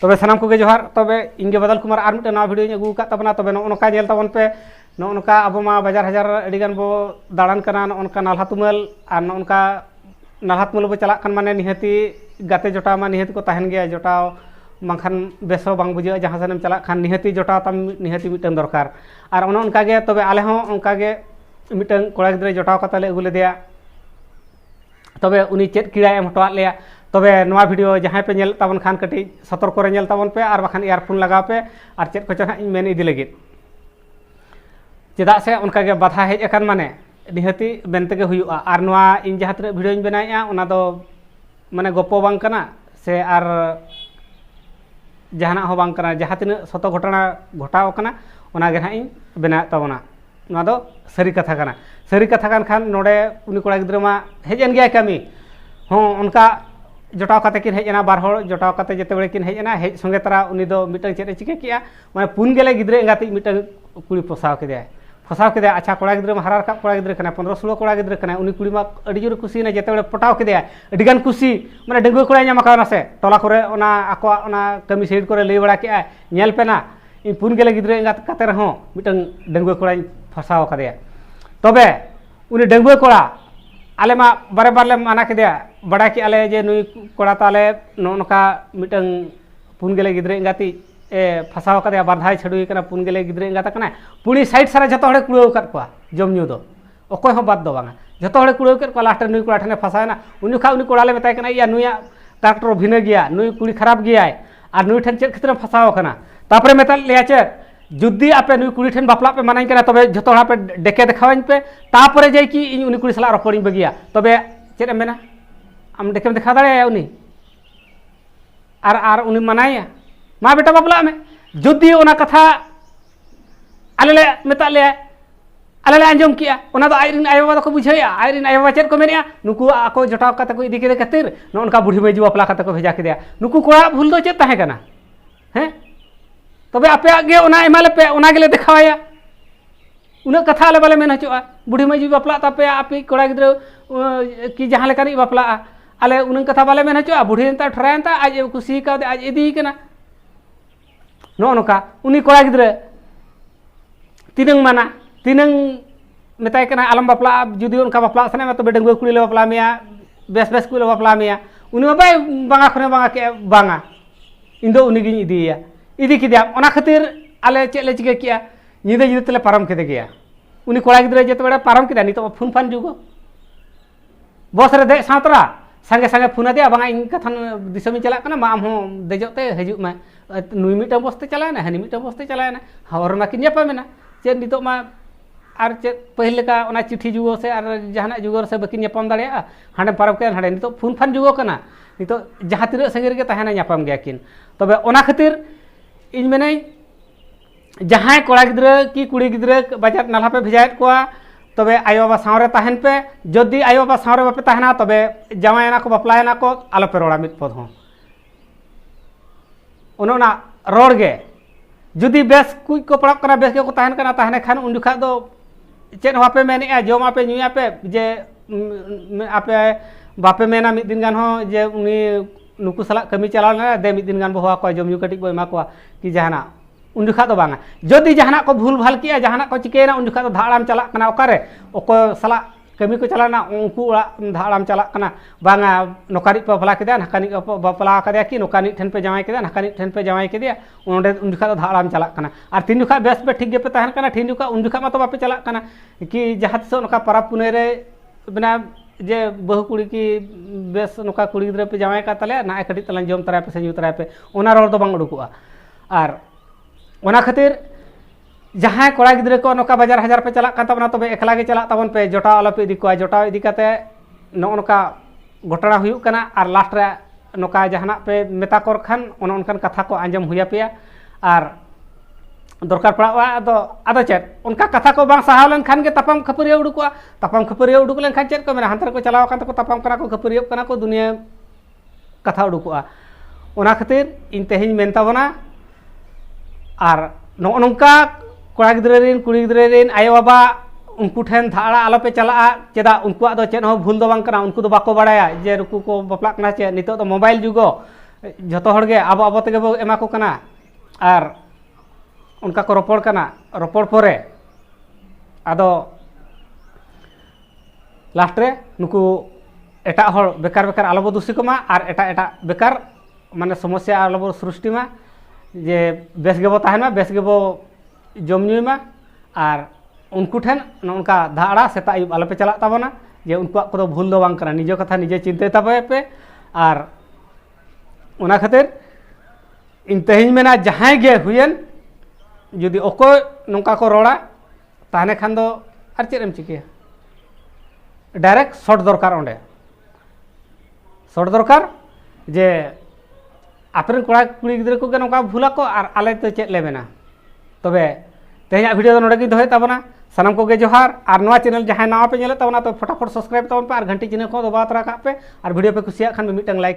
तबे सानाम को जोहार तबे इनगे बदल कुमार आर मिटे नवा भिडियो अगू का तबना तबे नोका जेल तबन पे नोका अब मा बाजार हजार अडिगान बो दाड़ान कना नोका नालहा तुमल और नोका नालहा तुमल बो चला कन माने निहती गाते जोटा मा निहती को तहन गया जोटाव बांखान बेसो बांग बुझा जहाँ सेनेम चला खान निहती जोटाव तम निहती मिटन दरकार और उनका गे तबे आले हों उनका गे मिटन कोड़ा गिद्रे जोटाव कतले अगू लेदेया तबे उनी चेत कीड़ा एम हटवा लेया तबे नवा वीडियो जहाँ पे नेल ताबन खान कटी सतर्क करे नेल ताबन पे और बाखान इयरफोन लगाव पे और चेत को चना मेन इदी लगित चेदा से उनका गे बाधा हेज अकन माने निहती बेनते गे हुयुआ और नवा इन जहाँ तक वीडियो बनाया उना दो माने गप्पो बांग कना से और जहाना हो बांग कना जहाँ तीन सतो घटना घटाव कना उना गे हां इन बना ताबना नवा दो सरी कथा कना सरी कथा कान खान नोडे उनी कोड़ा गिद्रा मा हेजन गया कमी हों उनका जोटाव कते किन हेजना बार हर जोटाव कते जते बड़े किन हेजना हेज संगे तरा उनी दो मिटन चेत चिके किया माने पुन गेले गिद्रे एंगाती मिटन कुड़ी फसाव के अच्छा कोड़ा गिद्रे मा हरार का कोड़ा गिद्रे कना 15-16 कोड़ा गिद्रे कना उनी कुड़ी मा अडी जोर खुशी ने जते बड़े पटाव के अडिगान खुशी माने डंगुआ कोड़ा ᱧᱟᱢ काना से टोला करे ओना आको ओना कमी सेड करे लई बड़ा के नेल पेना इन पुन गेले गिद्रे एंगात कते रहो मिटन डंगुआ कोड़ा फसाव कदे तबे उनी डंगुआ कोड़ा आले मा बारे बार ले माना के बड़ा कि आले जे नुई कोड़ा ताले नोनका मिटन पुन गेले गिद्रे एंगाती फसाव कदे बारधाय छडुई कना पुन गेले गिद्रे एंगाता कना पुनी साइड सारा जतो हड़े कुड़ो कर को जम न्यू दो ओकोय हो बात दो बांगा जतो हड़े कुड़ो कर को लास्ट नुई कोड़ा ठने फसायना उनी खा उनी कोड़ा ले बताय कना या नुया ट्रैक्टर भिने गया नुई कुड़ी खराब गया और नुई ठन चेक खतरा फसाव कना तापरे मेता लेया चे जुद्दी आपे नुई कुड़ी ठन बापला पे मानाई कना तबे जतो हड़ा पे डेके देखावाइन पे तापरे जाय कि इन उनी कुड़ी सला रपड़िन बगिया तबे चेद मेना आम डेकेम देखा दाड़े उनी आर उनी मनाया मा बेटा बापला में जुद्दी ओना कथा आले ले मेता ले आले ले आंजम किया ओना दो आइरिन आयो बाबा को बुझाया आइरिन आयो बाबा चेद को मेनिया नुकु आको जोटाव कते को इदी के खातिर न उनका बुढ़ी मेजू बापला कते को भेजा के दिया नुकु कोड़ा भूल दो चेद ताहे कना हैं तबे आपे आगे ओना एमाले पे ओना गेले देखावाया उना कथा आले बाले मेन हचोआ बुढ़ी मेजू बापला तापे आपे कोड़ा गिद्रे कि जहां लेकानी बापला आले उन कथा बाले मेन हचोआ बुढ़ी एंता ठरायंता आज खुशी का आज इदी कना नो नोका उनी कोड़ा गिद्रे तिनंग माना तिनंग मेताय कना आलम बापला जुदी उनका बापला सने में तबे डंगुआ कुड़ी ले बापला मिया बेस कुड़ी ले बापला मिया उनी बाय बांगा खने बांगा के बांगा इंदो उनी गिन इदिया इदी किदिया ओना खातिर आले चेक ले चिके किया निदे जुदी तले पारम केदे गया उनी कोड़ा गिद्रे जते बड़ा पारम किदा नितो फोन फान जुगो बस रे दे सातरा संगे संगे फोन दिया बांगा इन कथन दिसमी चला कना मा हम हो देजोते हजू में नुई मिटा बसते चलाना हनी मिटा बसते चलाना हवर मा किन यापा मेना चे नितो मा आर चे पहले का ओना चिट्ठी जुगो से आर जहाना जुगो से बकिन यापम दाड़िया हांडे पारम के हांडे नितो फोन फान जुगो कना नितो जहां तिरे संगे के तहना यापम गया किन तबे ओना खातिर इन मेनाई जहां कोड़ा गिद्रे की कुड़ी गिद्रे बाजार नाला पे भेजायत कोआ तबे आयो बाबा सावरे तहन पे जदि आयो बाबा सावरे बापे तहना तबे जमायना को बापलायना को आलो पे रोड़ा मित पद हो उनोना रोड़ गे जुदी बेस कुछ को पड़क कना बेस के को तहन कना तहने खान उन जुखा दो चेन वापे मेने जोमा पे नुया पे जे आपे बापे मेना मिद दिन गान हो जे उनी नुकु सला कमी चलाव ना दे मिद दिन गान बो को जम यू कटिक बो एमा को कि जहाना उन जुखा दो बांगा जदि जहाना को भूल भाल किया जहाना को चिकेना उन जुखा दो धाड़ाम चला कना ओकारे ओको सला कमी को चलाना उनको धाड़ाम चला कना बांगा नोकानी पे बापला केदा नकानी बापला कदया कि नोकानी ठन पे जमाई केदा नकानी ठन पे जमाई केदा उनडे उन जुखा दो धाड़ाम चला कना और तीन जुखा बेस पे ठीक गे पे तहन कना तीन जुखा उन जुखा मा तो बापे चला कना कि जहां तिसो नोका परब पुने रे बिना जे बहु कुड़ी की बेस नोका कुड़ी गिद्रे पे जमाई का तले ना कटी तलन जम तरा पे से न्यू तरा पे ओना रोड दो बांग उडुकुआ और ओना खातिर जहाँ कोड़ा गिद्रे को नोका बाजार हजार पे चला तबना तबे एकला के चला तबन पे जोटाव आलो पे इदी को जोटाव इदी काते नोका घटना हुयुक कना और लास्ट रे नोका जहाना पे मेता कोर खान ओन उनकान कथा को आंजम हुया पे और दरकार पड़ा आदो चेत उनका कथा को बांग सहाव लन खान के तपम खपरिया उडुकुआ तपम खपरिया उडुक लन खान चेत को मेना हंतर को चलाव कान को तपम कना को खपरिया कना को दुनिया कथा उडुकुआ ओना खातिर इन तेहिन मेनता बना और नोका कोड़ा गिद्रे रेन कुड़ी गिद्रे रेन आयो बाबा उनको ठेन धाड़ा आलो पे चला चेदा उनको दो चेद हो भूल दो बांग कना उनको दो बाको बाड़ाया जे रुकु को बापला कना चे नितो तो मोबाइल जुगो जतो हड़गे आबो आबो तेगे बो एमा को कना और उनका को रोपड़ कना रोपड़ परे आदो लास्ट रे नुकु एटा हड़ बेकार बेकार आलोबो दुषी को मा और एटा एटा बेकार माने समस्या आलोबो सृष्टि मा जे बेस गेबो ताहेन मा बेस गेबो जम ᱧᱩᱭ मा और उनको ठेन उनका धाड़ा सेता आयुब आलोपे चला ताबोना जे उनको को भूल दो बांग कना निजे कथा निजे चिंते ताबे पे और उना खातिर इन तेहिं मेना जहां गे हुयन जुदी ओको नोंका को रोड़ा ताहने खान दो are Chand M चिकिया direct short दरकार ओंडे शॉर्ट दरकार जे आपन कोड़ा कुड़ी गिद्र को नोंका भूला को और आले तो चेद ले मेना तबे तेहिं वीडियो नोडे गी दोहे ताबना सानाम को गे जोहार और नवा चैनल जहां नवा पे नेले ताबना तो फटाफट सब्सक्राइब ताबन पे और घंटी चिन्ह को दबाव तरा का पे और वीडियो पे कुसिया खान मिटंग लाइक